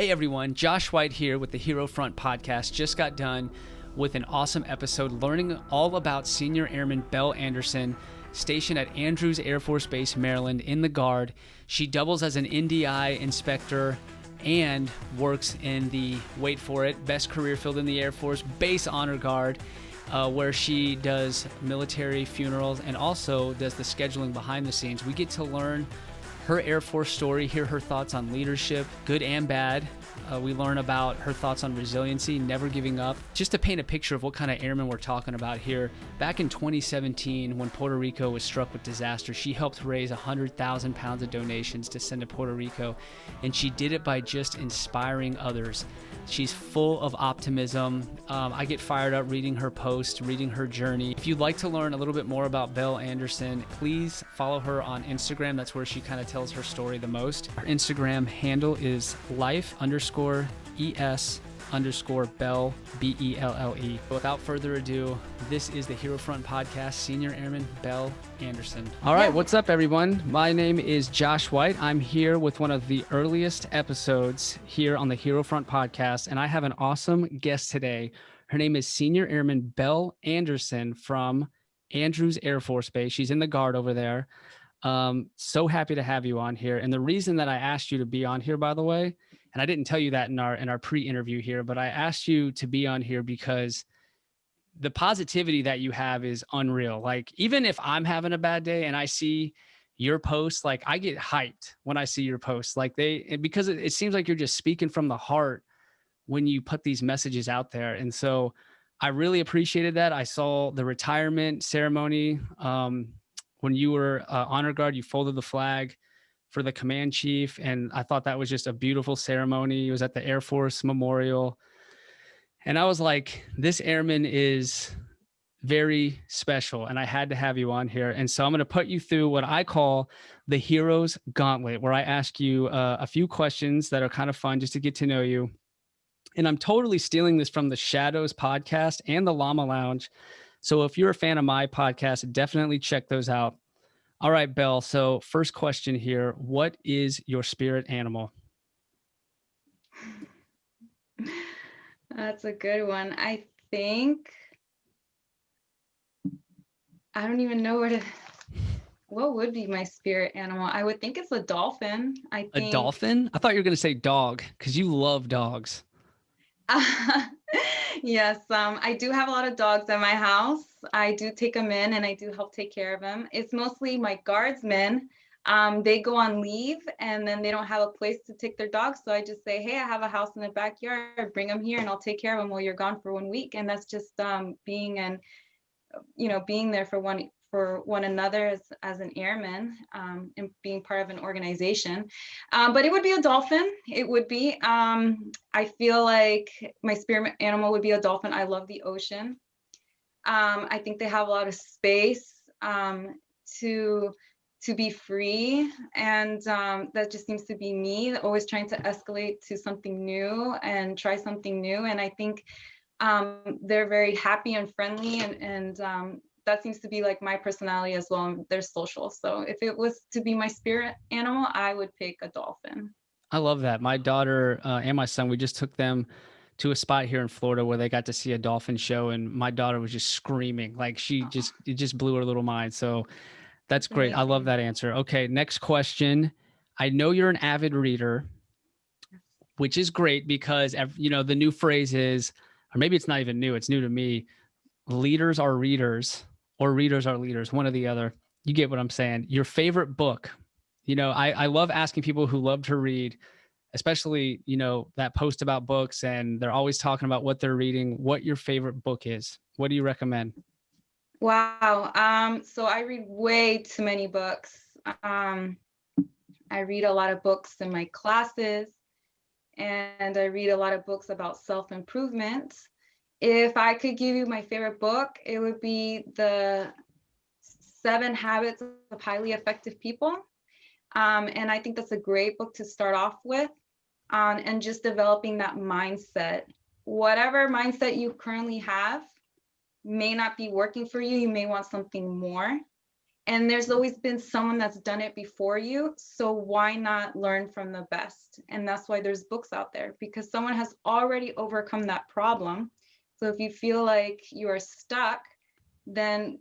Hey everyone, Josh White here with the HeroFront podcast. Just got done with an awesome episode learning all about Senior Airman Belle Anderson, stationed at Andrews Air Force Base, Maryland, in the Guard. She doubles as an NDI inspector and works in the, wait for it, best career field in the Air Force, Base Honor Guard, where she does military funerals and also does the scheduling behind the scenes. We get to learn her Air Force story, hear her thoughts on leadership, good and bad. We learn about her thoughts on resiliency, never giving up. Just to paint a picture of what kind of airmen we're talking about here, back in 2017, when Puerto Rico was struck with disaster, she helped raise 100,000 pounds of donations to send to Puerto Rico, and she did it by just inspiring others. She's full of optimism. I get fired up reading her post, reading her journey. If you'd like to learn a little bit more about Belle Anderson, please follow her on Instagram. That's where she kind of tells her story the most. Her Instagram handle is life_es_Belle, BELLE. Without further ado, this is the HeroFront podcast, Senior Airman Belle Anderson. All right, what's up, everyone? My name is Josh White. I'm here with one of the earliest episodes here on the HeroFront podcast, and I have an awesome guest today. Her name is Senior Airman Belle Anderson from Andrews Air Force Base. She's in the Guard over there. So happy to have you on here. And the reason that I asked you to be on here, by the way, and I didn't tell you that in our pre-interview here, but I asked you to be on here because the positivity that you have is unreal. Like, even if I'm having a bad day and I see your posts, like, I get hyped when I see your posts. Like, because it seems like you're just speaking from the heart when you put these messages out there. And so I really appreciated that. I saw the retirement ceremony. When you were honor guard, you folded the flag for the command chief. And I thought that was just a beautiful ceremony. It was at the Air Force Memorial. And I was like, this airman is very special, and I had to have you on here. And so I'm going to put you through what I call the Hero's Gauntlet, where I ask you a few questions that are kind of fun just to get to know you. And I'm totally stealing this from the Shadows podcast and the Llama Lounge. So if you're a fan of my podcast, definitely check those out. All right, Belle. So first question here. What is your spirit animal? That's a good one. I think, I don't even know what would be my spirit animal? I would think it's a dolphin. A dolphin? I thought you were going to say dog because you love dogs. Yes, I do have a lot of dogs at my house. I do take them in and I do help take care of them. It's mostly my guardsmen. They go on leave and then they don't have a place to take their dogs. So I just say, hey, I have a house in the backyard, bring them here and I'll take care of them while you're gone for 1 week. And that's just being there for one another as an airman, and being part of an organization. But it would be a dolphin. It would be, I feel like my spirit animal would be a dolphin. I love the ocean. I think they have a lot of space to be free. And that just seems to be me, always trying to escalate to something new and try something new. And I think they're very happy and friendly, and that seems to be like my personality as well. They're social. So if it was to be my spirit animal, I would pick a dolphin. I love that. My daughter and my son, we just took them to a spot here in Florida where they got to see a dolphin show, and my daughter was just screaming. Like, it just blew her little mind. So that's great. Amazing. I love that answer. Okay, next question. I know you're an avid reader, which is great because, the new phrase is, or maybe it's not even new, it's new to me, leaders are readers or readers are leaders, one or the other. You get what I'm saying. Your favorite book. I love asking people who love to read, especially, that post about books, and they're always talking about what they're reading, what your favorite book is. What do you recommend? Wow. So I read way too many books. I read a lot of books in my classes, and I read a lot of books about self-improvement. If I could give you my favorite book, it would be The 7 Habits of Highly Effective People. And I think that's a great book to start off with, and just developing that mindset. Whatever mindset you currently have may not be working for you. You may want something more. And there's always been someone that's done it before you. So why not learn from the best? And that's why there's books out there, because someone has already overcome that problem. So if you feel like you are stuck, then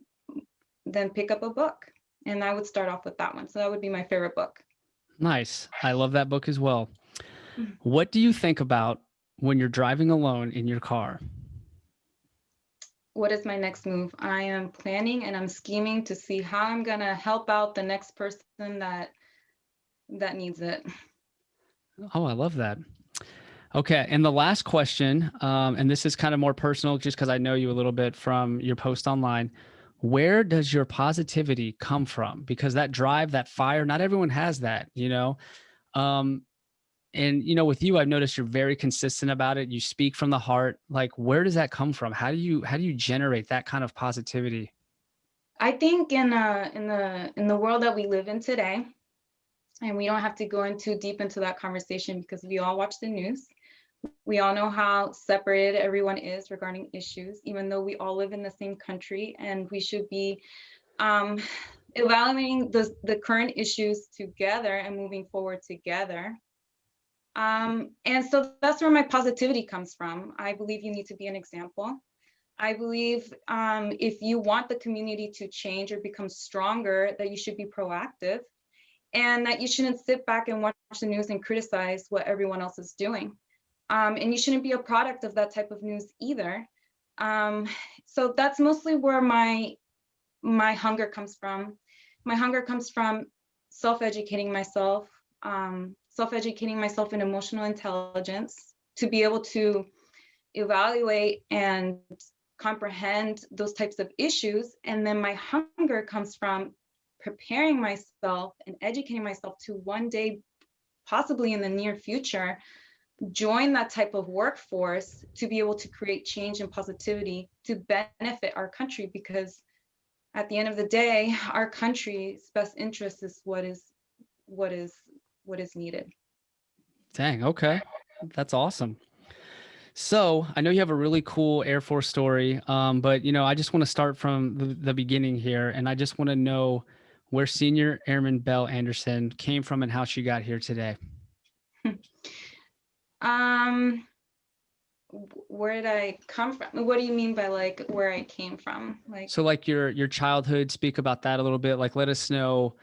pick up a book. And I would start off with that one. So that would be my favorite book. Nice. I love that book as well. Mhm. What do you think about when you're driving alone in your car? What is my next move? I am planning and I'm scheming to see how I'm gonna help out the next person that needs it. Oh, I love that. Okay. And the last question, and this is kind of more personal just because I know you a little bit from your post online. Where does your positivity come from? Because that drive, that fire, not everyone has that, you know? Um, and you know, with you, I've noticed you're very consistent about it. You speak from the heart. Like, where does that come from? How do you generate that kind of positivity? I think in the world that we live in today, and we don't have to go in too deep into that conversation because we all watch the news. We all know how separated everyone is regarding issues, even though we all live in the same country, and we should be um, evaluating the current issues together and moving forward together. And so that's where my positivity comes from. I believe you need to be an example. I believe if you want the community to change or become stronger, that you should be proactive, and that you shouldn't sit back and watch the news and criticize what everyone else is doing. And you shouldn't be a product of that type of news either. So that's mostly where my hunger comes from. My hunger comes from self-educating myself, self-educating myself in emotional intelligence to be able to evaluate and comprehend those types of issues. And then my hunger comes from preparing myself and educating myself to one day, possibly in the near future, join that type of workforce to be able to create change and positivity to benefit our country. Because at the end of the day, our country's best interest is what is needed. Dang. Okay. That's awesome. So I know you have a really cool Air Force story, but you know, I just want to start from the beginning here, and I just want to know where Senior Airman Belle Anderson came from and how she got here today. um where did I come from? What do you mean by like where I came from? Like, So, like your childhood, speak about that a little bit. Like, let us know,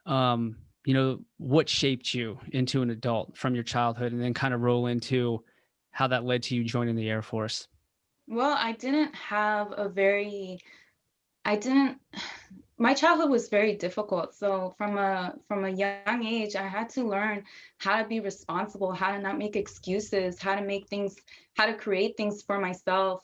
you know, what shaped you into an adult from your childhood, and then kind of roll into how that led to you joining the Air Force. well, I didn't my childhood was very difficult. So from a young age, I had to learn how to be responsible, how to not make excuses, how to create things for myself.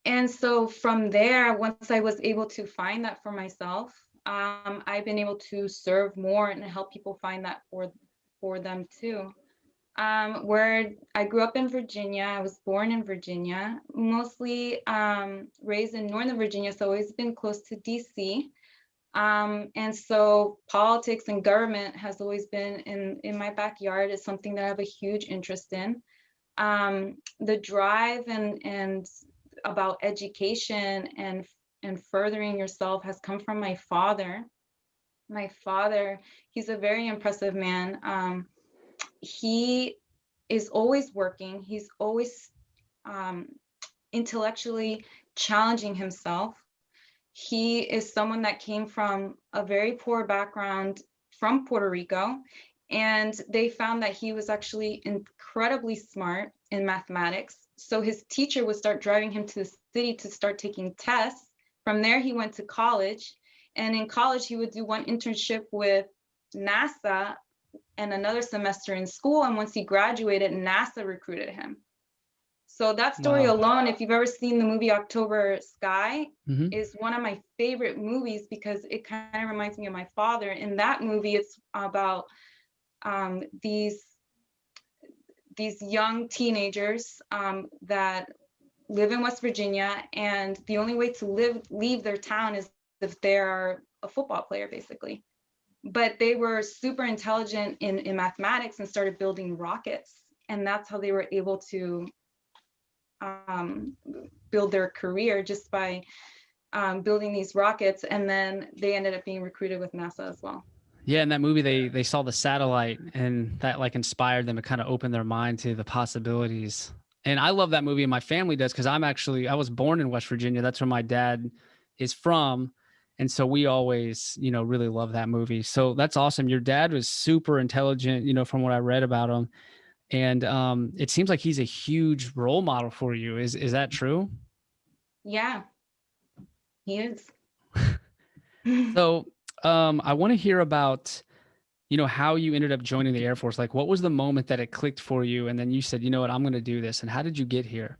And so from there, once I was able to find that for myself, I've been able to serve more and help people find that for them too. Where I grew up in Virginia. I was born in Virginia, mostly raised in Northern Virginia, so always been close to DC. And so politics and government has always been in my backyard. It's something that I have a huge interest in. The drive and about education and furthering yourself has come from my father. My father, he's a very impressive man. He is always working. He's always um, intellectually challenging himself. He is someone that came from a very poor background from Puerto Rico, and they found that he was actually incredibly smart in mathematics. So his teacher would start driving him to the city to start taking tests. From there, he went to college, and in college, he would do one internship with NASA and another semester in school. And once he graduated, NASA recruited him. So that story Wow. alone, if you've ever seen the movie October Sky, Mm-hmm. is one of my favorite movies because it kind of reminds me of my father. In that movie, it's about these young teenagers that live in West Virginia, and the only way to leave their town is if they're a football player, basically. But they were super intelligent in mathematics and started building rockets, and that's how they were able to build their career, just by building these rockets, and then they ended up being recruited with NASA as well. Yeah, in that movie, they saw the satellite, and that like inspired them to kind of open their mind to the possibilities. And I love that movie, and my family does, because I was born in West Virginia. That's where my dad is from, and so we always, really love that movie. So that's awesome. Your dad was super intelligent, from what I read about him, and it seems like he's a huge role model for you. Is that true? Yeah, he is. So I want to hear about how you ended up joining the Air Force. Like, what was the moment that it clicked for you? And then you said, you know what, I'm going to do this. And how did you get here?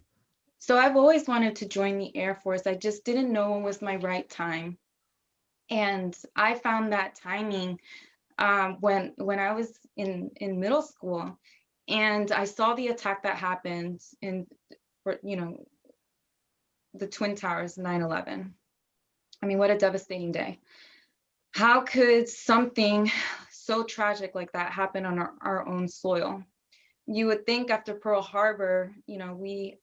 So I've always wanted to join the Air Force. I just didn't know when was my right time. And I found that timing when I was in middle school, and I saw the attack that happened in, the Twin Towers, 9/11. I mean, what a devastating day. How could something so tragic like that happen on our own soil? You would think after Pearl Harbor, we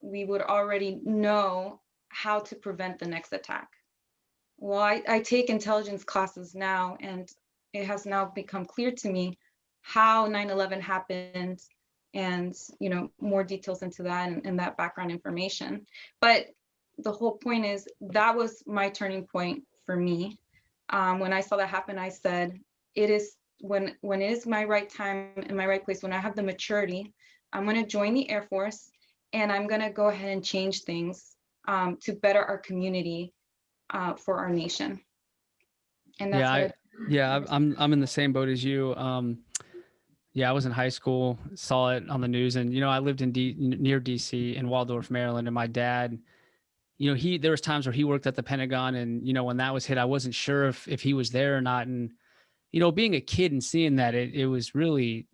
would already know how to prevent the next attack. Well, I take intelligence classes now, and it has now become clear to me how 9/11 happened, and more details into that, and that background information. But the whole point is that was my turning point for me. When I saw that happen, I said, it is when it is my right time and my right place, when I have the maturity, I'm going to join the Air Force, and I'm going to go ahead and change things to better our community, for our nation. And that's I'm in the same boat as you. Yeah, I was in high school, saw it on the news, and I lived in near DC in Waldorf, Maryland, and my dad, there was times where he worked at the Pentagon, and when that was hit, I wasn't sure if he was there or not, and being a kid and seeing that, it was really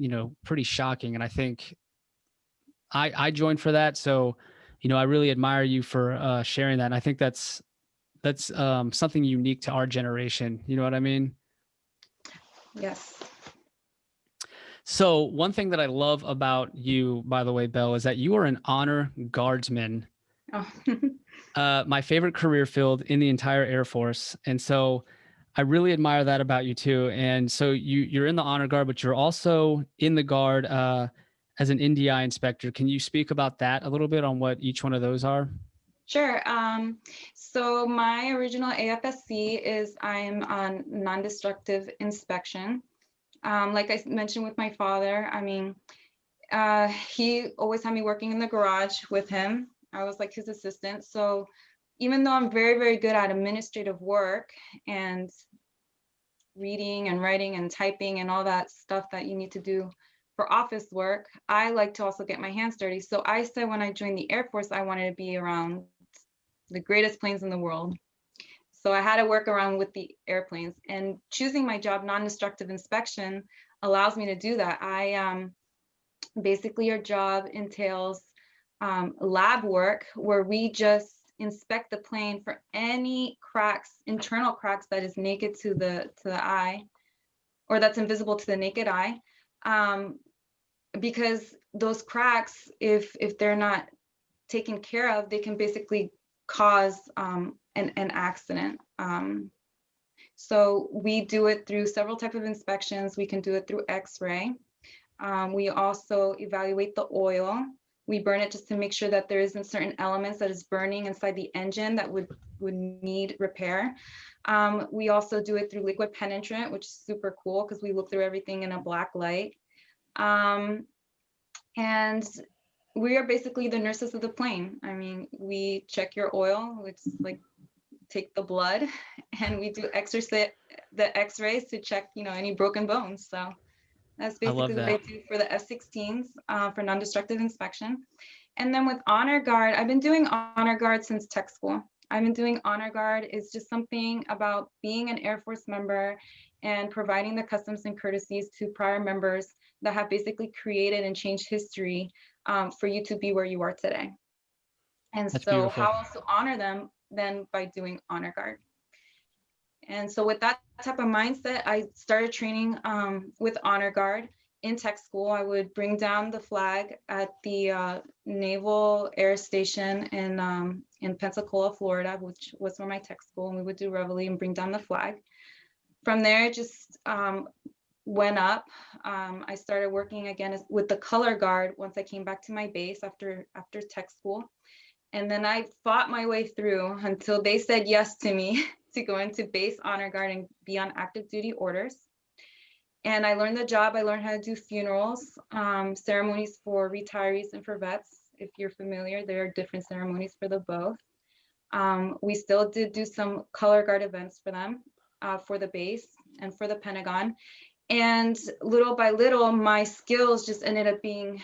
pretty shocking, and I think I joined for that, so I really admire you for sharing that, and I think that's something unique to our generation. You know what I mean? Yes. So one thing that I love about you, by the way, Belle, is that you are an Honor Guardsman. Oh. My favorite career field in the entire Air Force. And so I really admire that about you too. And so you're in the Honor Guard, but you're also in the Guard as an NDI inspector. Can you speak about that a little bit on what each one of those are? Sure. So my original AFSC is I'm on non-destructive inspection. Like I mentioned with my father, I mean, he always had me working in the garage with him. I was like his assistant. So even though I'm very, very good at administrative work and reading and writing and typing and all that stuff that you need to do for office work, I like to also get my hands dirty. So I said when I joined the Air Force, I wanted to be around the greatest planes in the world. So I had to work around with the airplanes, and choosing my job, non-destructive inspection, allows me to do that. Basically, your job entails lab work where we just inspect the plane for any cracks, internal cracks that is naked to the eye, or that's invisible to the naked eye, because those cracks, if they're not taken care of, they can basically cause an accident. So we do it through several types of inspections. We can do it through X-ray. We also evaluate the oil. We burn it just to make sure that there isn't certain elements that is burning inside the engine that would need repair. We also do it through liquid penetrant, which is super cool because we look through everything in a black light. And we are basically the nurses of the plane. I mean, we check your oil, which is like take the blood, and we do the X-rays to check, any broken bones. So that's basically what I do for the F-16s for non-destructive inspection. And then with Honor Guard, I've been doing Honor Guard since tech school. I've been doing Honor Guard. It's just something about being an Air Force member and providing the customs and courtesies to prior members that have basically created and changed history for you to be where you are today. And That's so beautiful. how else to honor them than by doing Honor Guard? And so with that type of mindset, I started training with Honor Guard in tech school, I would bring down the flag at the Naval Air Station in Pensacola, Florida, which was for my tech school, and we would do reveille and bring down the flag. From there, it just went up. I started working again with the color guard once I came back to my base after tech school. And then I fought my way through until they said yes to me to go into base honor guard and be on active duty orders. And I learned the job. I learned how to do funerals, ceremonies for retirees and for vets. If you're familiar, there are different ceremonies for the both. We still did do some color guard events for them, for the base and for the Pentagon. And little by little, my skills just ended up being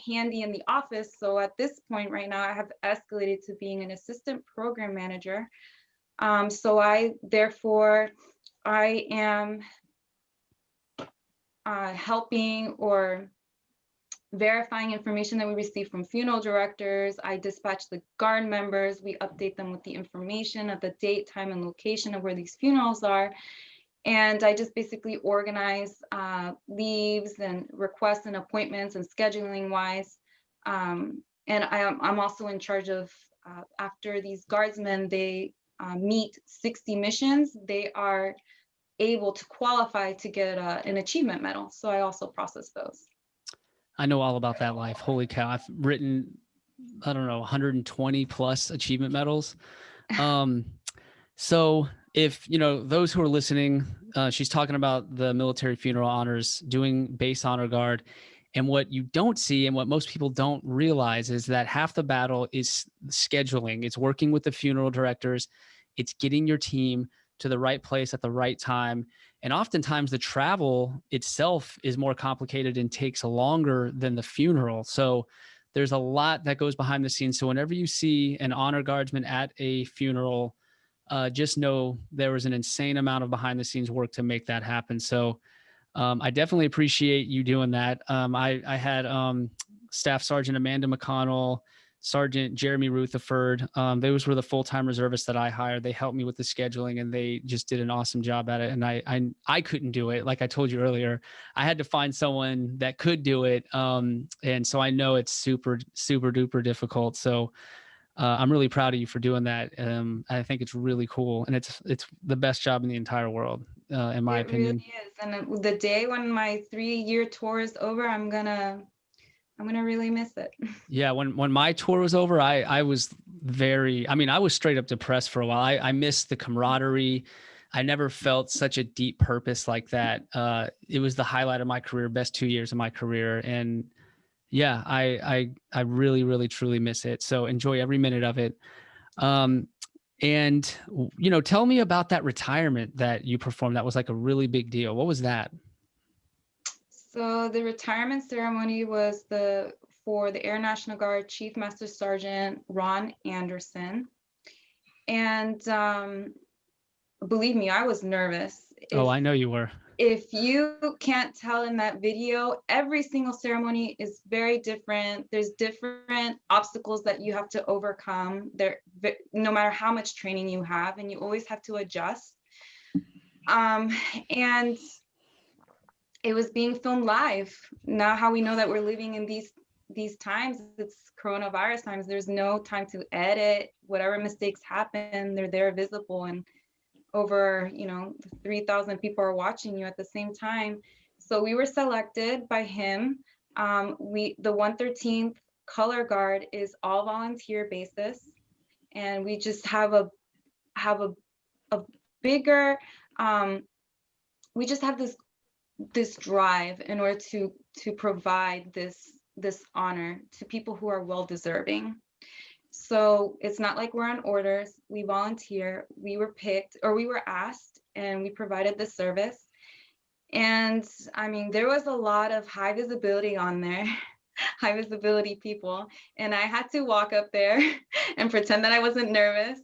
handy in the office. So at this point right now, I have escalated to being an assistant program manager. So I am helping or verifying information that we receive from funeral directors. I dispatch the guard members. We update them with the information of the date, time, and location of where these funerals are. And I just basically organize leaves and requests and appointments and scheduling wise. And I'm also in charge of, after these guardsmen, they meet 60 missions, they are able to qualify to get an achievement medal. So I also process those. I know all about that life. Holy cow. I've written, I don't know, 120 plus achievement medals. So if, those who are listening, she's talking about the military funeral honors, doing base honor guard. And what you don't see and what most people don't realize is that half the battle is scheduling. It's working with the funeral directors. It's getting your team to the right place at the right time. And oftentimes the travel itself is more complicated and takes longer than the funeral. So there's a lot that goes behind the scenes. So whenever you see an honor guardsman at a funeral, just know there was an insane amount of behind the scenes work to make that happen. So I definitely appreciate you doing that. I had Staff Sergeant Amanda McConnell, Sergeant Jeremy Rutherford. Those were the full-time reservists that I hired. They helped me with the scheduling and they just did an awesome job at it. And I couldn't do it. Like I told you earlier, I had to find someone that could do it. And so I know it's super, super duper difficult. So I'm really proud of you for doing that. I think it's really cool. And it's the best job in the entire world, in my opinion. It really is. And the day when my 3-year tour is over, I'm gonna really miss it. Yeah. When my tour was over, I was I was straight up depressed for a while. I missed the camaraderie. I never felt such a deep purpose like that. It was the highlight of my career, best 2 years of my career. And yeah, I really, really, truly miss it. So enjoy every minute of it. And tell me about that retirement that you performed. That was like a really big deal. What was that? So the retirement ceremony was for the Air National Guard Chief Master Sergeant Ron Anderson. And believe me, I was nervous. I know you were. If you can't tell in that video, every single ceremony is very different. There's different obstacles that you have to overcome there, no matter how much training you have, and you always have to adjust. And it was being filmed live. Now how we know that we're living in these times, it's coronavirus times, there's no time to edit. Whatever mistakes happen, they're there visible, and over 3,000 people are watching you at the same time. So we were selected by him. The 113th color guard is all volunteer basis, and we just have a bigger we just have this drive in order to provide this honor to people who are well deserving. So it's not like we're on orders. We volunteer. We were picked, or we were asked, and we provided the service. And I mean, there was a lot of high visibility on there, high visibility people. And I had to walk up there and pretend that I wasn't nervous.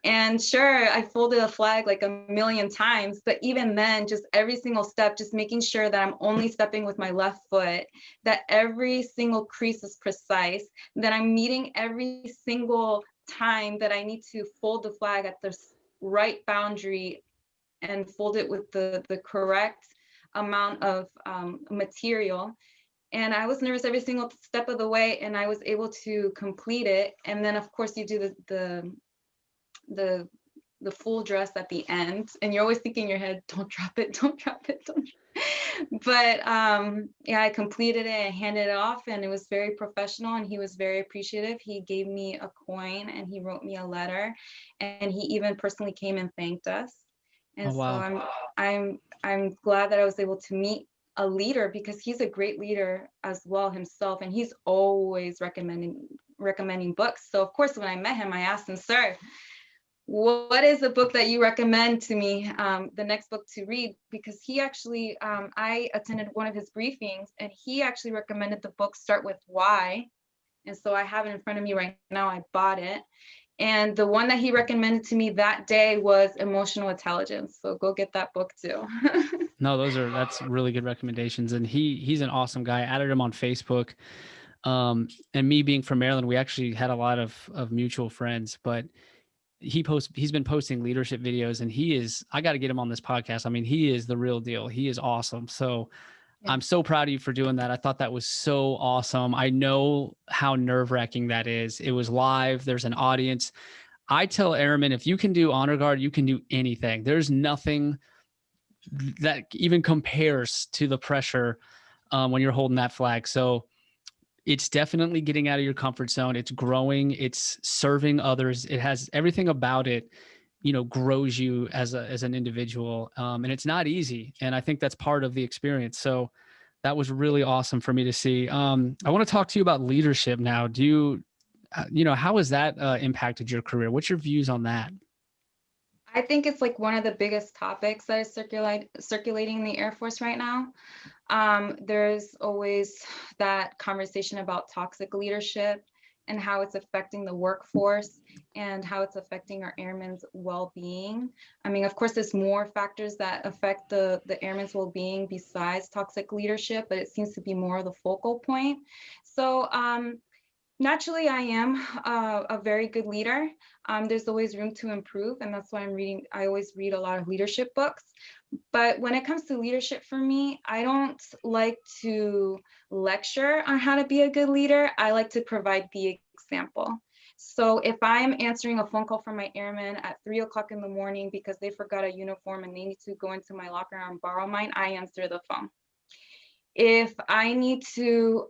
And sure, I folded a flag like a million times, but even then, just every single step, just making sure that I'm only stepping with my left foot, that every single crease is precise, that I'm meeting every single time that I need to fold the flag at the right boundary and fold it with the correct amount of material. And I was nervous every single step of the way, and I was able to complete it. And then of course you do the full dress at the end, and you're always thinking in your head, don't drop it, don't drop it, don't. But yeah, I completed it and handed it off, and it was very professional, and he was very appreciative. He gave me a coin and he wrote me a letter, and he even personally came and thanked us. And Oh, wow. so I'm glad that I was able to meet a leader, because he's a great leader as well himself, and he's always recommending books. So of course when I met him, I asked him, sir, what is a book that you recommend to me, the next book to read? Because he actually, I attended one of his briefings, and he actually recommended the book Start With Why. And so I have it in front of me right now. I bought it. And the one that he recommended to me that day was Emotional Intelligence. So go get that book too. No, that's really good recommendations. And he's an awesome guy. I added him on Facebook. And me being from Maryland, we actually had a lot of mutual friends, but he's been posting leadership videos, and I got to get him on this podcast. I mean, he is the real deal. He is awesome. So yeah. I'm so proud of you for doing that. I thought that was so awesome. I know how nerve-wracking that is. It was live. There's an audience. I tell Airmen, if you can do Honor Guard, you can do anything. There's nothing that even compares to the pressure when you're holding that flag. So it's definitely getting out of your comfort zone. It's growing. It's serving others. It has everything about it, grows you as an individual. And it's not easy. And I think that's part of the experience. So that was really awesome for me to see. I want to talk to you about leadership now. How has that impacted your career? What's your views on that? I think it's like one of the biggest topics that is circulating in the Air Force right now. There's always that conversation about toxic leadership and how it's affecting the workforce and how it's affecting our airmen's well-being. I mean, of course, there's more factors that affect the airmen's well-being besides toxic leadership, but it seems to be more of the focal point. So naturally, I am a very good leader. There's always room to improve, and that's why I always read a lot of leadership books. But when it comes to leadership for me, I don't like to lecture on how to be a good leader. I like to provide the example. So if I'm answering a phone call from my airmen at 3 o'clock in the morning because they forgot a uniform and they need to go into my locker and borrow mine, I answer the phone. If I need to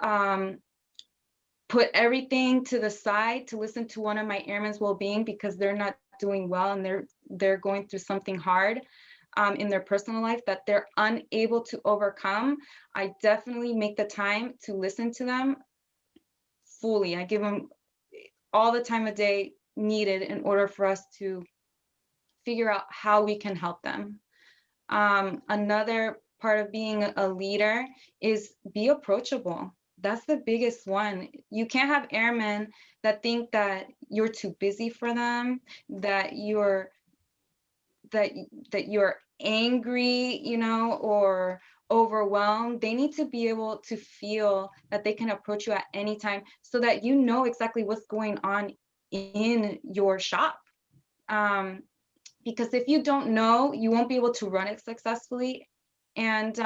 put everything to the side to listen to one of my airmen's well-being because they're not doing well and they're going through something hard in their personal life that they're unable to overcome, I definitely make the time to listen to them fully. I give them all the time of day needed in order for us to figure out how we can help them. Another part of being a leader is be approachable. That's the biggest one. You can't have airmen that think that you're too busy for them, that you're angry, or overwhelmed. They need to be able to feel that they can approach you at any time so that you know exactly what's going on in your shop. Because if you don't know, you won't be able to run it successfully. And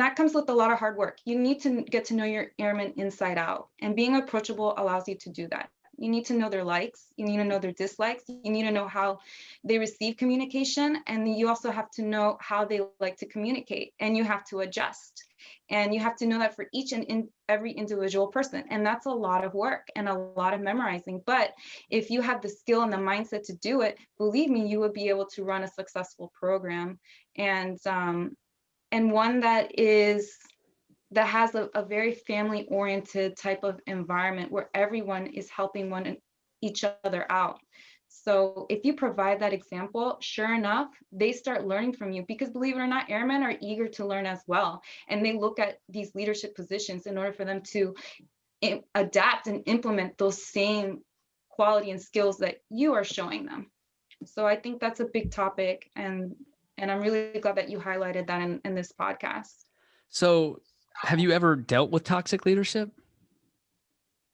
that comes with a lot of hard work. You need to get to know your airmen inside out, and being approachable allows you to do that. You need to know their likes, you need to know their dislikes, you need to know how they receive communication, and you also have to know how they like to communicate, and you have to adjust. And you have to know that for each and every individual person. And that's a lot of work and a lot of memorizing. But if you have the skill and the mindset to do it, believe me, you would be able to run a successful program. And one that has a very family-oriented type of environment where everyone is helping each other out. So if you provide that example, sure enough, they start learning from you, because believe it or not, airmen are eager to learn as well. And they look at these leadership positions in order for them to adapt and implement those same quality and skills that you are showing them. So I think that's a big topic. And I'm really glad that you highlighted that in this podcast. So have you ever dealt with toxic leadership?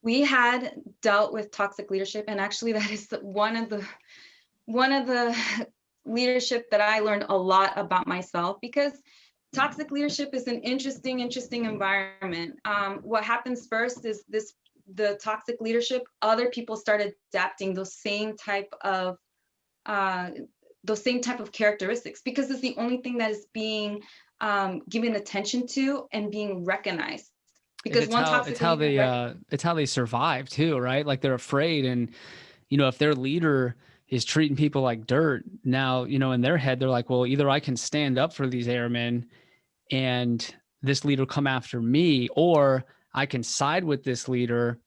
We had dealt with toxic leadership, and actually that is one of the leadership that I learned a lot about myself, because toxic leadership is an interesting environment. What happens first is the toxic leadership, other people start adapting those same type of characteristics, because it's the only thing that is being given attention to and being recognized. Because it's how they survive too, right? Like they're afraid, and if their leader is treating people like dirt, now in their head they're like, well, either I can stand up for these airmen and this leader come after me, or I can side with this leader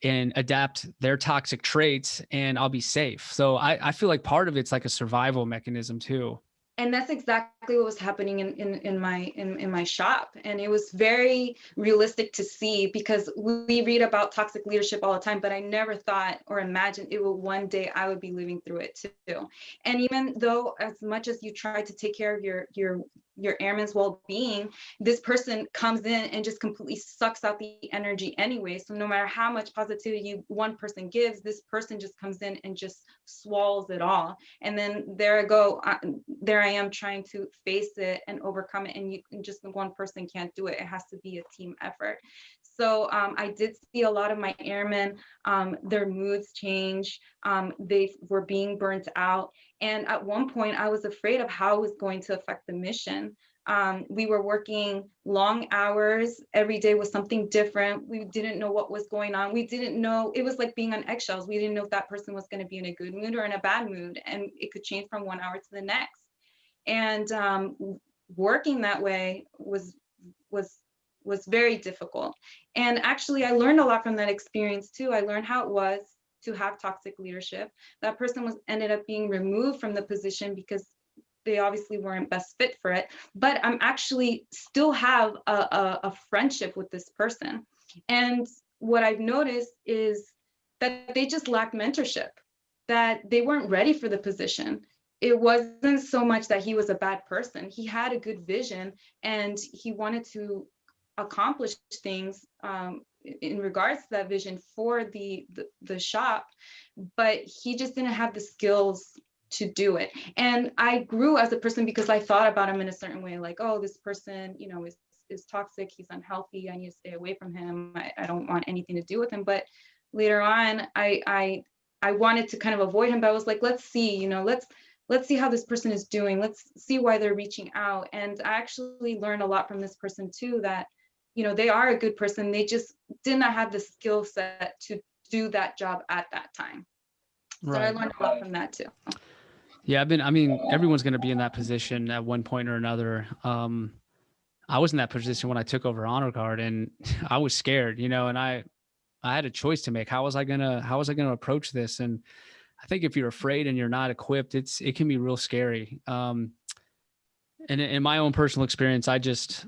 and adapt their toxic traits and I'll be safe. So I feel like part of it's like a survival mechanism too. And that's exactly what was happening in my shop. And it was very realistic to see, because we read about toxic leadership all the time, but I never thought or imagined it would one day I would be living through it too. And even though, as much as you try to take care of your airman's well-being, this person comes in and just completely sucks out the energy anyway. So no matter how much positivity one person gives, this person just comes in and just swallows it all. And then there I am trying to face it and overcome it. And just one person can't do it. It has to be a team effort. So I did see a lot of my airmen, their moods change. They were being burnt out. And at one point I was afraid of how it was going to affect the mission. We were working long hours. Every day was something different. We didn't know what was going on. We didn't know. It was like being on eggshells. We didn't know if that person was going to be in a good mood or in a bad mood. And it could change from 1 hour to the next. And working that way was very difficult. And actually, I learned a lot from that experience too. I learned how it was to have toxic leadership. That person ended up being removed from the position because they obviously weren't best fit for it. But I'm actually still have a friendship with this person. And what I've noticed is that they just lacked mentorship, that they weren't ready for the position. It wasn't so much that he was a bad person. He had a good vision and he wanted to accomplish things in regards to that vision for the shop, but he just didn't have the skills to do it. And I grew as a person because I thought about him in a certain way, like, oh, this person, is toxic, he's unhealthy, I need to stay away from him, I don't want anything to do with him. But later on, I wanted to kind of avoid him, but I was like, let's see, let's see how this person is doing. Let's see why they're reaching out. And I actually learned a lot from this person too, that, they are a good person. They just did not have the skill set to do that job at that time. So right. I learned a lot from that too. Yeah, everyone's going to be in that position at one point or another. I was in that position when I took over Honor Guard, and I was scared, and I had a choice to make. How was I going to approach this? And I think if you're afraid and you're not equipped, it can be real scary. And in my own personal experience, I just,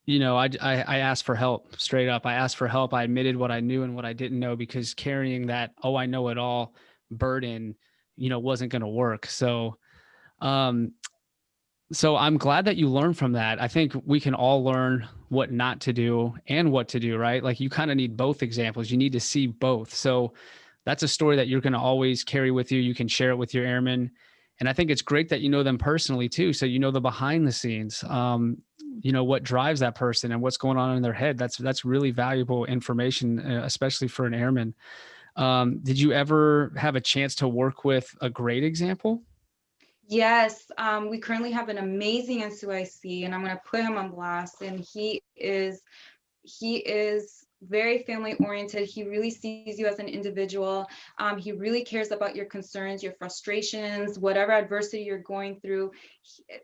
I asked for help straight up. I asked for help. I admitted what I knew and what I didn't know, because carrying that, oh, I know it all burden, wasn't going to work. So I'm glad that you learned from that. I think we can all learn what not to do and what to do, right? Like you kind of need both examples. You need to see both. So that's a story that you're going to always carry with you. You can share it with your airmen. And I think it's great that you know them personally too. So the behind the scenes, what drives that person and what's going on in their head. That's really valuable information, especially for an airman. Did you ever have a chance to work with a great example? Yes, we currently have an amazing SUIC, and I'm going to put him on blast. And he is very family oriented. He really sees you as an individual. He really cares about your concerns, your frustrations, whatever adversity you're going through.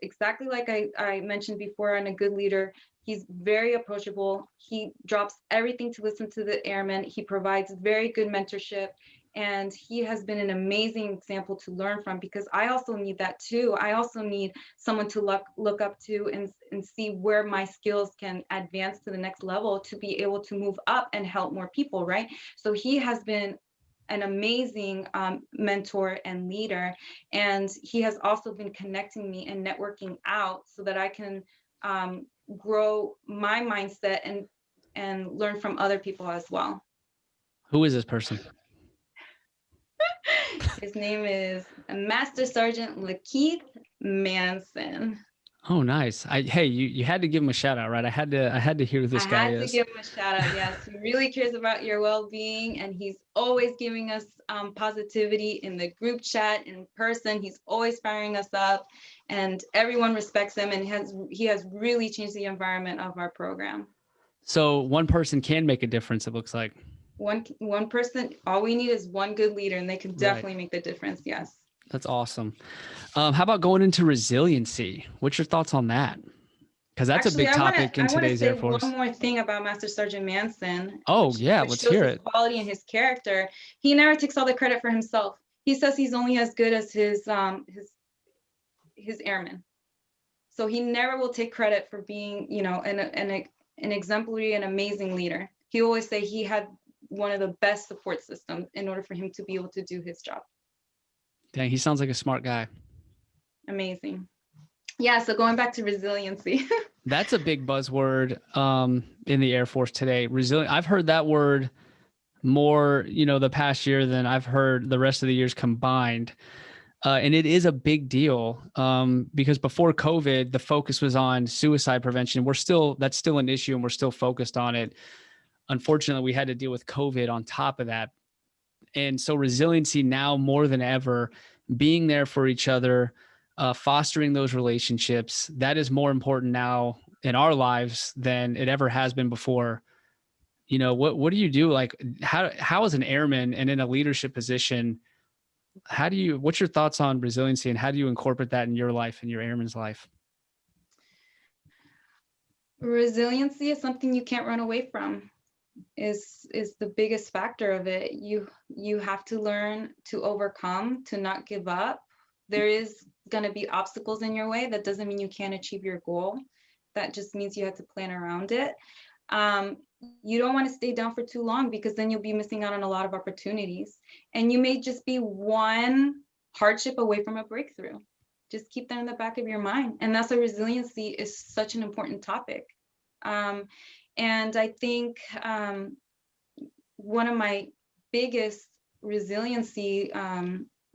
Exactly like I mentioned before, and a good leader, he's very approachable. He drops everything to listen to the airmen. He provides very good mentorship. And he has been an amazing example to learn from, because I also need that too. I also need someone to look up to and see where my skills can advance to the next level to be able to move up and help more people, right? So he has been an amazing mentor and leader. And he has also been connecting me and networking out so that I can grow my mindset and learn from other people as well. Who is this person? His name is Master Sergeant Lakeith Manson. Oh, nice. Hey, you had to give him a shout out, right? I had to hear who I this guy had to is. give him a shout out. Yes, he really cares about your well-being, and he's always giving us positivity in the group chat, in person. He's always firing us up, and everyone respects him. And he has really changed the environment of our program. So one person can make a difference, it looks like. One person. All we need is one good leader, and they can definitely make the difference. Yes. That's awesome. How about going into resiliency? What's your thoughts on that? Because that's a big topic in today's Air Force. One more thing about Master Sergeant Manson. Oh, yeah, let's hear it. His quality and his character. He never takes all the credit for himself. He says he's only as good as his airmen. So he never will take credit for being, an exemplary and amazing leader. He always say he had one of the best support systems in order for him to be able to do his job. Dang, he sounds like a smart guy. Amazing. Yeah, so going back to resiliency. That's a big buzzword in the Air Force today. Resilient. I've heard that word more, the past year than I've heard the rest of the years combined. And it is a big deal because before COVID, the focus was on suicide prevention. That's still an issue and we're still focused on it. Unfortunately, we had to deal with COVID on top of that. And so resiliency now more than ever, being there for each other, fostering those relationships, that is more important now in our lives than it ever has been before. What do you do? Like how as an airman and in a leadership position, what's your thoughts on resiliency and how do you incorporate that in your life and your airman's life? Resiliency is something you can't run away from. Is the biggest factor of it. You have to learn to overcome, to not give up. There is going to be obstacles in your way. That doesn't mean you can't achieve your goal. That just means you have to plan around it. You don't want to stay down for too long because then you'll be missing out on a lot of opportunities. And you may just be one hardship away from a breakthrough. Just keep that in the back of your mind. And that's why resiliency is such an important topic. And I think one of my biggest resiliency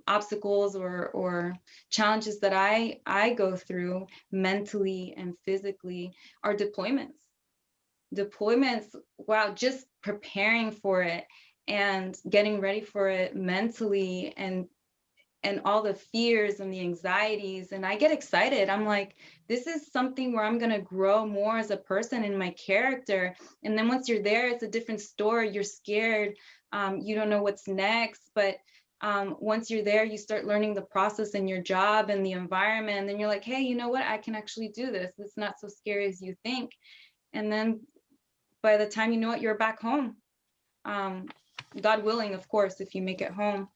obstacles or challenges that I go through mentally and physically are deployments. Wow, just preparing for it and getting ready for it mentally and all the fears and the anxieties. And I get excited. I'm like, this is something where I'm going to grow more as a person in my character. And then once you're there, it's a different story. You're scared. You don't know what's next. But once you're there, you start learning the process and your job and the environment. And then you're like, hey, you know what? I can actually do this. It's not so scary as you think. And then by the time you know it, you're back home. God willing, of course, if you make it home.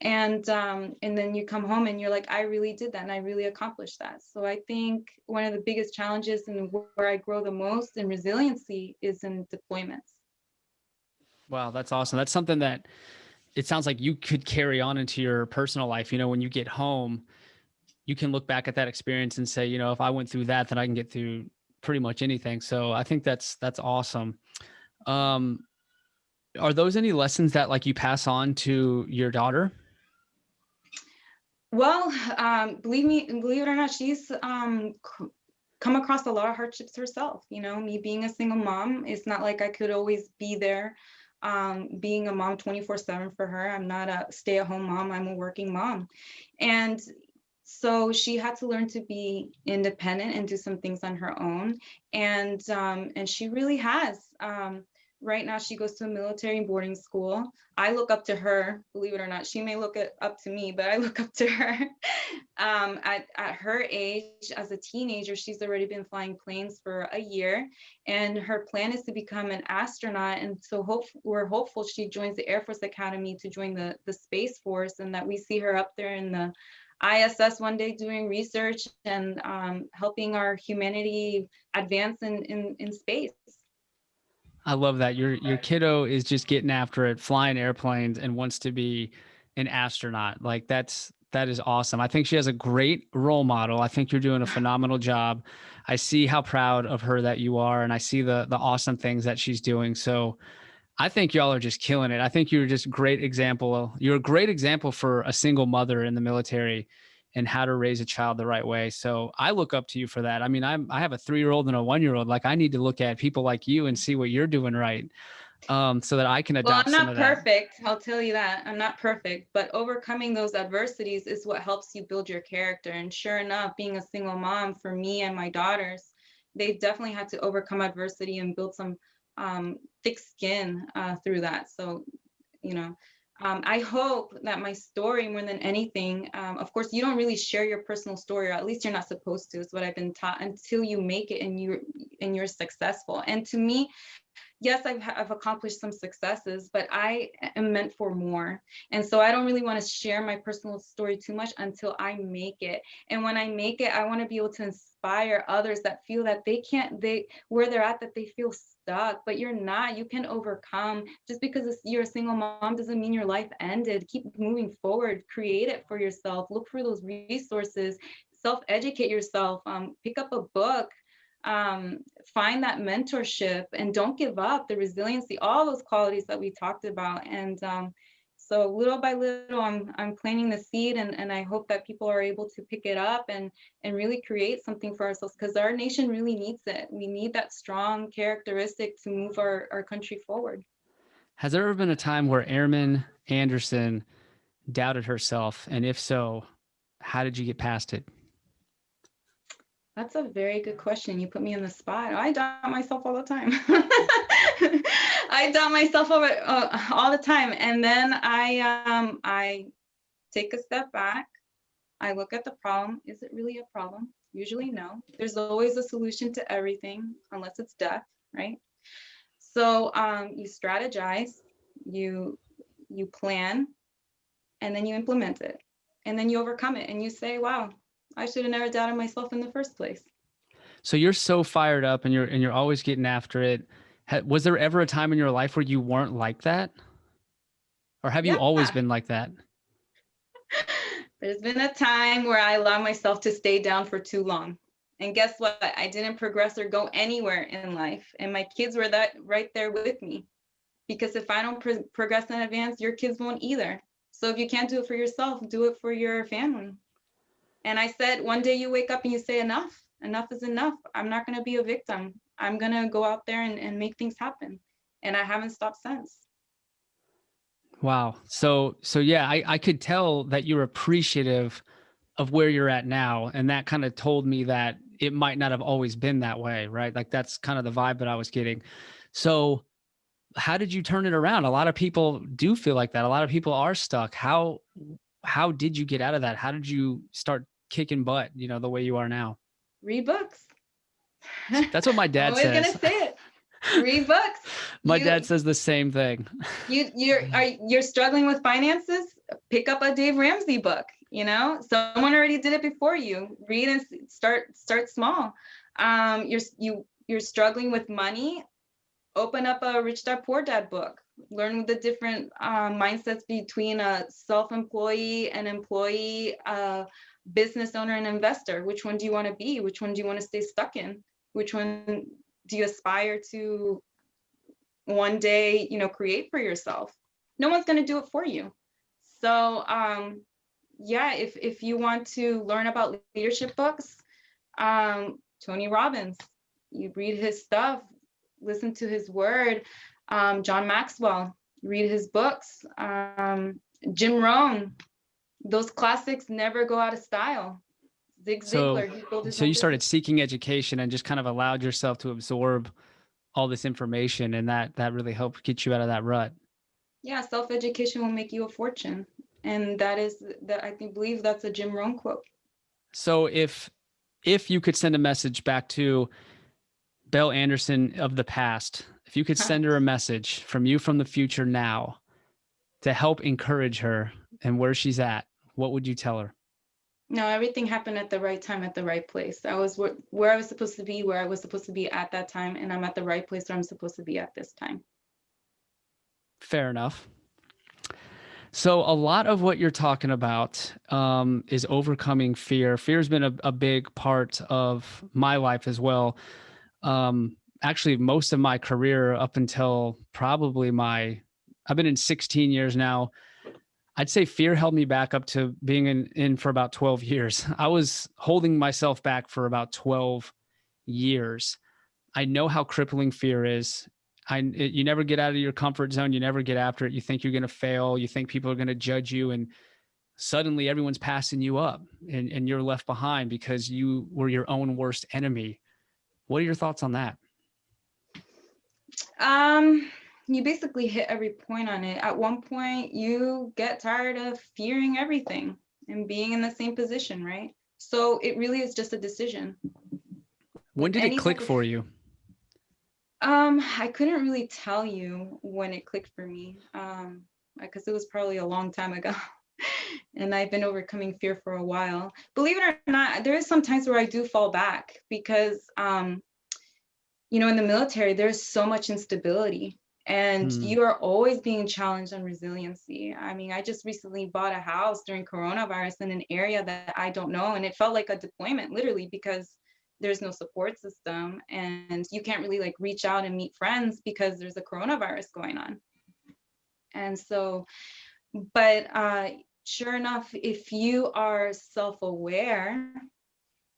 And then you come home and you're like, I really did that and I really accomplished that. So I think one of the biggest challenges and where I grow the most in resiliency is in deployments. Wow, that's awesome. That's something that it sounds like you could carry on into your personal life. When you get home, you can look back at that experience and say, if I went through that, then I can get through pretty much anything. So I think that's awesome. Are those any lessons that like you pass on to your daughter? Well, believe it or not, she's come across a lot of hardships herself. Me being a single mom, it's not like I could always be there being a mom 24/7 for her. I'm not a stay-at-home mom, I'm a working mom. And so she had to learn to be independent and do some things on her own. And she really has. Right now, she goes to a military boarding school. I look up to her, believe it or not. She may look up to me, but I look up to her. At her age, as a teenager, she's already been flying planes for a year. And her plan is to become an astronaut. And so we're hopeful she joins the Air Force Academy to join the Space Force, and that we see her up there in the ISS one day doing research and helping our humanity advance in space. I love that. Your kiddo is just getting after it, flying airplanes and wants to be an astronaut. Like that is awesome. I think she has a great role model. I think you're doing a phenomenal job. I see how proud of her that you are, and I see the awesome things that she's doing. So I think y'all are just killing it. I think you're just a great example. You're a great example for a single mother in the military and how to raise a child the right way. So I look up to you for that. I mean, I have a 3-year-old and a 1-year-old. Like, I need to look at people like you and see what you're doing right, so that I can Well, adopt I'm some not of that. perfect. I'll tell you that. I'm not perfect, but overcoming those adversities is what helps you build your character. And sure enough, being a single mom for me and my daughters, they've definitely had to overcome adversity and build some thick skin through that. So, you know, I hope that my story, more than anything, of course, you don't really share your personal story, or at least you're not supposed to, is what I've been taught, until you make it and you're successful. And to me, yes, I've accomplished some successes, but I am meant for more. And so I don't really want to share my personal story too much until I make it. And when I make it, I want to be able to inspire others that feel that where they're at, that they feel stuck, but you're not. You can overcome. Just because you're a single mom doesn't mean your life ended. Keep moving forward, create it for yourself, look for those resources, self-educate yourself, pick up a book, find that mentorship, and don't give up. The resiliency, all those qualities that we talked about. And so little by little, I'm planting the seed, and I hope that people are able to pick it up and really create something for ourselves, because our nation really needs it. We need that strong characteristic to move our country forward. Has there ever been a time where Airman Anderson doubted herself? And if so, how did you get past it? That's a very good question. You put me on the spot. I doubt myself all the time. I doubt myself all the time. And then I take a step back. I look at the problem. Is it really a problem? Usually no. There's always a solution to everything, unless it's death, right? So you strategize, you plan, and then you implement it. And then you overcome it, and you say, wow, I should have never doubted myself in the first place. So you're so fired up, and you're always getting after it. Was there ever a time in your life where you weren't like that? Or have you Yeah. always been like that? There's been a time where I allowed myself to stay down for too long. And guess what? I didn't progress or go anywhere in life. And my kids were right there with me. Because if I don't progress and advance, your kids won't either. So if you can't do it for yourself, do it for your family. And I said, one day you wake up and you say, enough is enough. I'm not going to be a victim. I'm going to go out there and make things happen. And I haven't stopped since. Wow. So yeah, I could tell that you're appreciative of where you're at now. And that kind of told me that it might not have always been that way, right? Like, that's kind of the vibe that I was getting. So how did you turn it around? A lot of people do feel like that. A lot of people are stuck. How did you get out of that? How did you start kicking butt, the way you are now? Read books. That's what my dad says. I'm always gonna say it. Read books. My dad says the same thing. You're struggling with finances? Pick up a Dave Ramsey book. Someone already did it before you. Read and start small. You're struggling with money? Open up a Rich Dad Poor Dad book. Learn the different mindsets between a self-employee, an employee, business owner, and investor. Which one do you want to be? Which one do you want to stay stuck in? Which one do you aspire to one day, create for yourself? No one's going to do it for you. So yeah, if you want to learn about leadership books, Tony Robbins, you read his stuff, listen to his word. John Maxwell, read his books. Jim Rohn, those classics never go out of style. Zig Ziglar. So you started seeking education and just kind of allowed yourself to absorb all this information, and that really helped get you out of that rut. Yeah, self-education will make you a fortune. And I believe that's a Jim Rohn quote. So if you could send a message back to Belle Anderson of the past, if you could send her a message from you from the future now to help encourage her and where she's at, what would you tell her? No, everything happened at the right time, at the right place. I was where I was supposed to be, where I was supposed to be at that time, and I'm at the right place where I'm supposed to be at this time. Fair enough. So a lot of what you're talking about is overcoming fear. Fear has been a big part of my life as well. actually most of my career up until probably I've been in 16 years now. I'd say fear held me back up to being in for about 12 years. I was holding myself back for about 12 years. I know how crippling fear is. You never get out of your comfort zone. You never get after it. You think you're going to fail. You think people are going to judge you. And suddenly everyone's passing you up and you're left behind because you were your own worst enemy. What are your thoughts on that? You basically hit every point on it. At one point, you get tired of fearing everything and being in the same position, right? So it really is just a decision. When did it click for you? I couldn't really tell you when it clicked for me, because it was probably a long time ago. And I've been overcoming fear for a while. Believe it or not, there is some times where I do fall back because, you know, in the military, there's so much instability. And you are always being challenged on resiliency. I mean, I just recently bought a house during coronavirus in an area that I don't know. And it felt like a deployment, literally, because there's no support system. And you can't really like reach out and meet friends because there's a coronavirus going on. And so, but sure enough, if you are self-aware,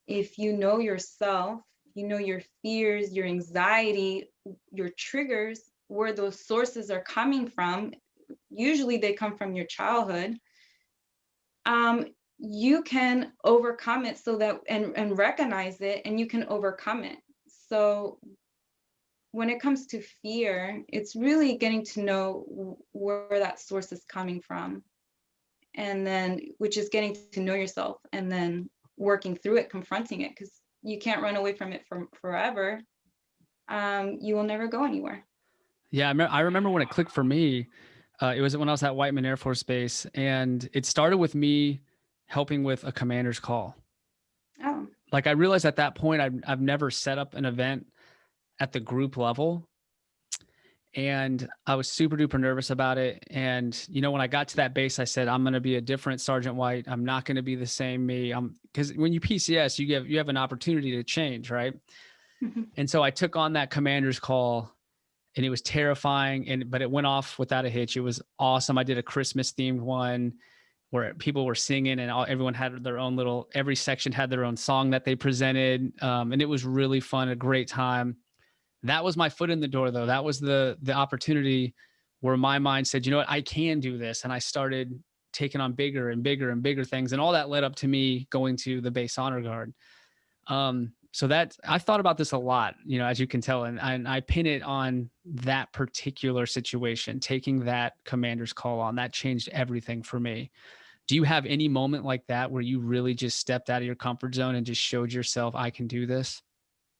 if you know yourself, you know your fears, your anxiety, your triggers, where those sources are coming from, usually they come from your childhood, you can overcome it so that, and recognize it, and you can overcome it. So when it comes to fear, it's really getting to know where that source is coming from. And then, which is getting to know yourself and then working through it, confronting it, because you can't run away from it for forever. You will never go anywhere. Yeah, I remember when it clicked for me. It was when I was at Whiteman Air Force Base, and it started with me helping with a commander's call. Oh. Like I realized at that point, I've never set up an event at the group level, and I was super duper nervous about it. And you know, when I got to that base, I said, I'm going to be a different Sergeant White. I'm not going to be the same me. Because when you PCS, you have an opportunity to change, right? Mm-hmm. And so I took on that commander's call. And it was terrifying, but it went off without a hitch. It was awesome. I did a Christmas themed one where people were singing and everyone had their own every section had their own song that they presented. And it was really fun, a great time. That was my foot in the door though. That was the opportunity where my mind said, you know what, I can do this. And I started taking on bigger and bigger and bigger things. And all that led up to me going to the base honor guard. So that I've thought about this a lot, you know, as you can tell, and I pin it on that particular situation, taking that commander's call on. That changed everything for me. Do you have any moment like that where you really just stepped out of your comfort zone and just showed yourself, I can do this?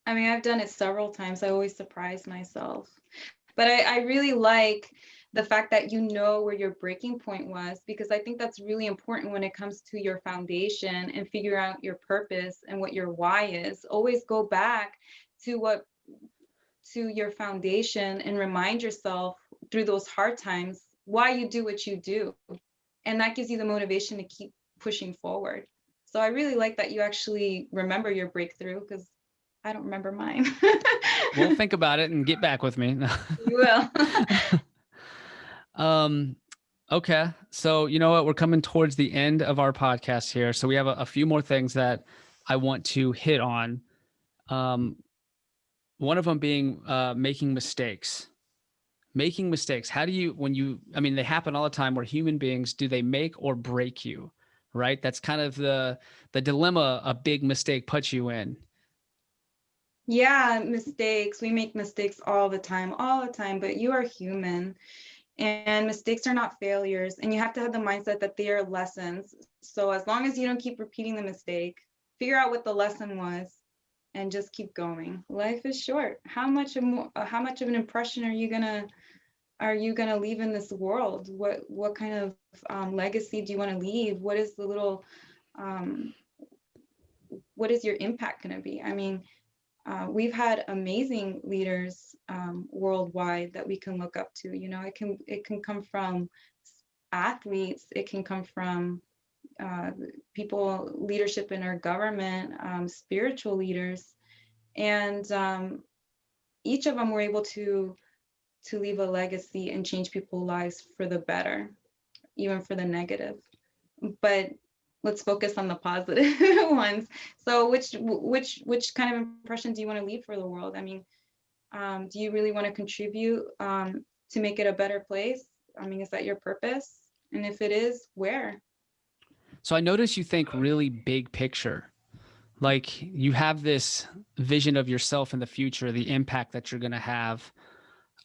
I mean, I've done it several times. I always surprise myself. But I really like the fact that you know where your breaking point was, because I think that's really important when it comes to your foundation and figure out your purpose and what your why is. Always go back to your foundation and remind yourself through those hard times why you do what you do. And that gives you the motivation to keep pushing forward. So I really like that you actually remember your breakthrough, because I don't remember mine. Well, think about it and get back with me. You will. Okay. So you know what? We're coming towards the end of our podcast here. So we have a few more things that I want to hit on. One of them being making mistakes. Making mistakes. How do you, I mean, they happen all the time. We're human beings. Do they make or break you? Right? That's kind of the dilemma a big mistake puts you in. Yeah, mistakes. We make mistakes all the time, but you are human and mistakes are not failures. And you have to have the mindset that they are lessons. So as long as you don't keep repeating the mistake, figure out what the lesson was and just keep going. Life is short. How much of an impression are you gonna leave in this world? What kind of legacy do you want to leave? What is what is your impact gonna be? I mean, we've had amazing leaders worldwide that we can look up to. You know, it can come from athletes, it can come from people, leadership in our government, spiritual leaders, and each of them were able to leave a legacy and change people's lives for the better, even for the negative. But let's focus on the positive ones. So which kind of impression do you want to leave for the world? I mean, do you really want to contribute to make it a better place? I mean, is that your purpose? And if it is, where? So I notice you think really big picture. Like you have this vision of yourself in the future, the impact that you're going to have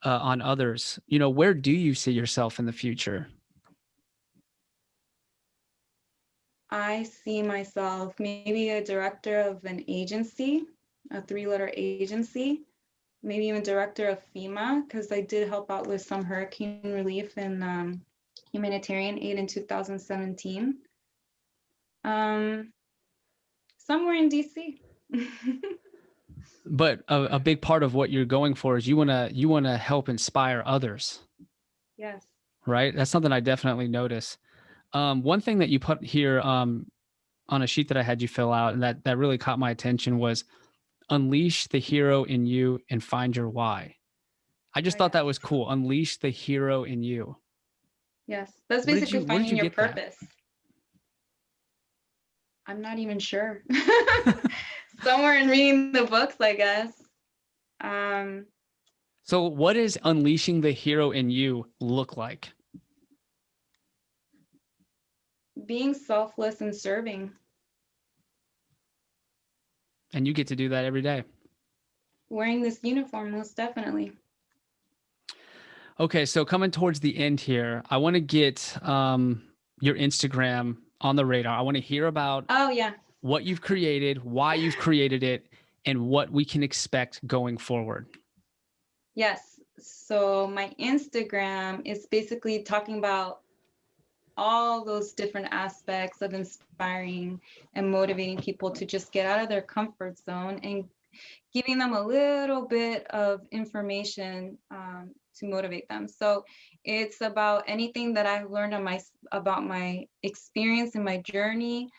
on others. You know, where do you see yourself in the future? I see myself maybe a director of an agency, a 3-letter agency, maybe even director of FEMA, because I did help out with some hurricane relief and humanitarian aid in 2017. Somewhere in DC. But a big part of what you're going for is you want to help inspire others. Yes. Right? That's something I definitely notice. One thing that you put here on a sheet that I had you fill out and that really caught my attention was unleash the hero in you and find your why. I just thought that was cool. Unleash the hero in you. Yes. That's basically finding your purpose. That? I'm not even sure. Somewhere in reading the books, I guess. So what does unleashing the hero in you look like? Being selfless and serving. And you get to do that every day. Wearing this uniform, most definitely. Okay, so coming towards the end here, I want to get your Instagram on the radar. I want to hear about what you've created, why you've created it, and what we can expect going forward. Yes. So my Instagram is basically talking about all those different aspects of inspiring and motivating people to just get out of their comfort zone and giving them a little bit of information to motivate them. So it's about anything that I've learned about my experience and my journey,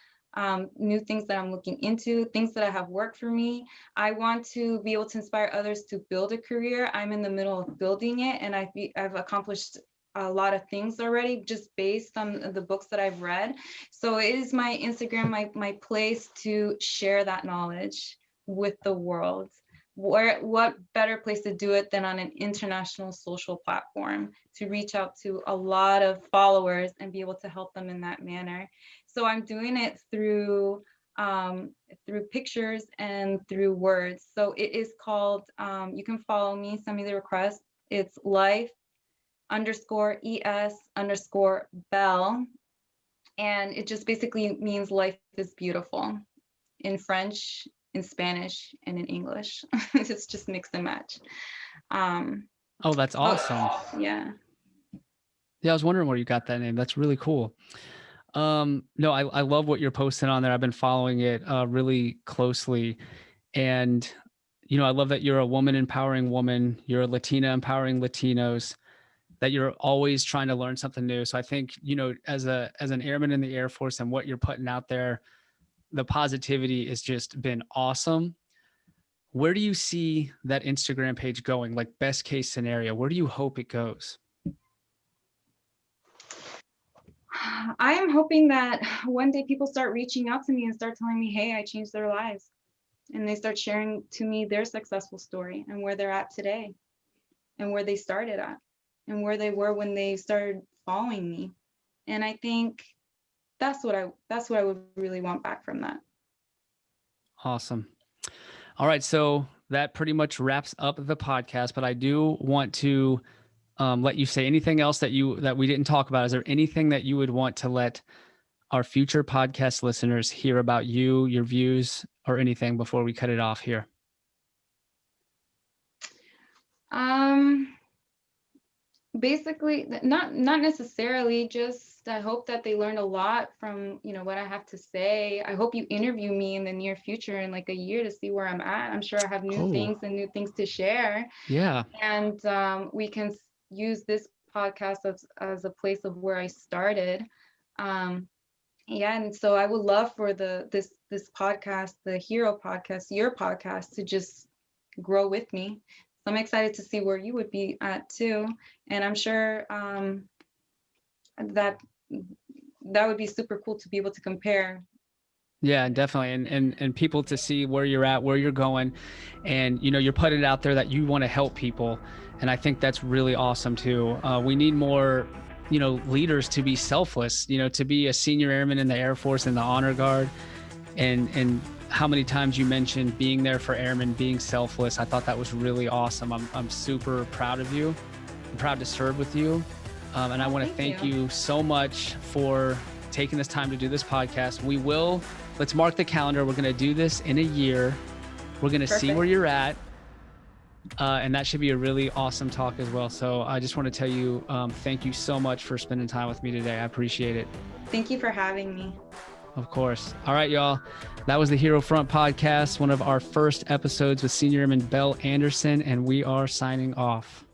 new things that I'm looking into, things that have worked for me. I want to be able to inspire others to build a career. I'm in the middle of building it, and I've accomplished a lot of things already just based on the books that I've read. So it is my Instagram, my place to share that knowledge with the world. What better place to do it than on an international social platform to reach out to a lot of followers and be able to help them in that manner. So I'm doing it through pictures and through words. So it is called, you can follow me, send me the request. It's life_es_Belle. And it just basically means life is beautiful in French, in Spanish, and in English. It's just mix and match. Oh, that's awesome. Yeah. Yeah, I was wondering where you got that name. That's really cool. No, I love what you're posting on there. I've been following it really closely. And, you know, I love that you're a woman empowering woman. You're a Latina empowering Latinos, that you're always trying to learn something new. So I think, you know, as an airman in the Air Force and what you're putting out there, the positivity has just been awesome. Where do you see that Instagram page going? Like best case scenario, where do you hope it goes? I am hoping that one day people start reaching out to me and start telling me, hey, I changed their lives. And they start sharing to me their successful story and where they're at today and where they started at and where they were when they started following me. And I think that's what I would really want back from that. Awesome. All right. So that pretty much wraps up the podcast, but I do want to let you say anything else that we didn't talk about. Is there anything that you would want to let our future podcast listeners hear about you, your views, or anything before we cut it off here? Basically, not necessarily, just I hope that they learned a lot from, you know, what I have to say. I hope you interview me in the near future in like a year to see where I'm at. I'm sure I have new things and new things to share. Yeah. And we can use this podcast as a place of where I started. Yeah, and so I would love for this podcast, the Hero podcast, your podcast, to just grow with me, I'm excited to see where you would be at too. And I'm sure that would be super cool to be able to compare. Yeah, definitely. And people to see where you're at, where you're going, and, you know, you're putting it out there that you want to help people. And I think that's really awesome too. We need more, you know, leaders to be selfless, you know, to be a senior airman in the Air Force and the Honor Guard. And how many times you mentioned being there for airmen, being selfless. I thought that was really awesome. I'm super proud of you. I'm proud to serve with you. And I want to thank you so much for taking this time to do this podcast. Let's mark the calendar. We're going to do this in a year. We're going to see where you're at. And that should be a really awesome talk as well. So I just want to tell you, thank you so much for spending time with me today. I appreciate it. Thank you for having me. Of course. All right, y'all. That was the HeroFront podcast, one of our first episodes with Senior Airman Belle Anderson, and we are signing off.